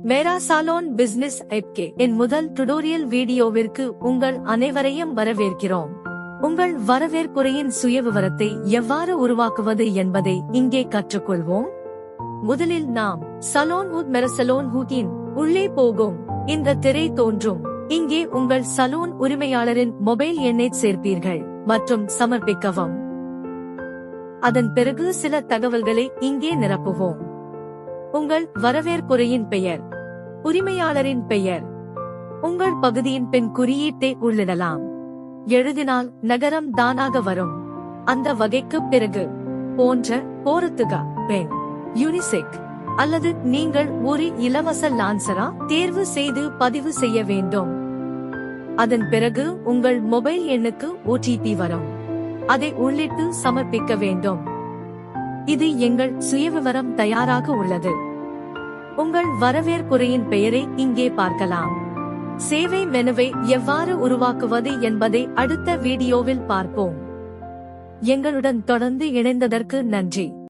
மேரா சாலோன் business ஆப்கே என் முதல் tutorial வீடியோவிற்கு உங்கள் அனைவரையும் வரவேற்கிறோம். உங்கள் வரவேற்புரையின் சுயவிவரத்தை எவ்வாறு உருவாக்குவது என்பதை இங்கே கற்றுக்கொள்வோம். முதலில் நாம் சலோன்ஹூட் மேரா சலோன்ஹூட்டின் உள்ளே போகும். இந்த திரை தோன்றும். இங்கே உங்கள் சலூன் உரிமையாளரின் மொபைல் எண்ணை சேர்ப்பீர்கள் மற்றும் சமர்ப்பிக்கவும். அதன் பிறகு சில தகவல்களை இங்கே நிரப்புவோம். உங்கள் வரவேற்புரையின் பெயர், உரிமையாளரின் பெயர், உங்கள் பகுதியின் பின் குறியீட்டை உள்ளிடலாம். எழுதினால் நகரம் தானாக வரும். அந்த வகைக்கு பிறகு போன்ற போர்த்துகா, பெண், யூனிசெக் அல்லது நீங்கள் ஒரு இலவச லான்சரா தேர்வு செய்து பதிவு செய்ய வேண்டும். அதன் பிறகு உங்கள் மொபைல் எண்ணுக்கு OTP வரும். அதை உள்ளிட்டு சமர்ப்பிக்க வேண்டும். இது எங்கள் சுயவிவரம் தயாராக உள்ளது. உங்கள் வரவேற்புரையின் பெயரை இங்கே பார்க்கலாம். சேவை மெனுவை எவ்வாறு உருவாக்குவது என்பதை அடுத்த வீடியோவில் பார்ப்போம். எங்களுடன் தொடர்ந்து இணைந்ததற்கு நன்றி.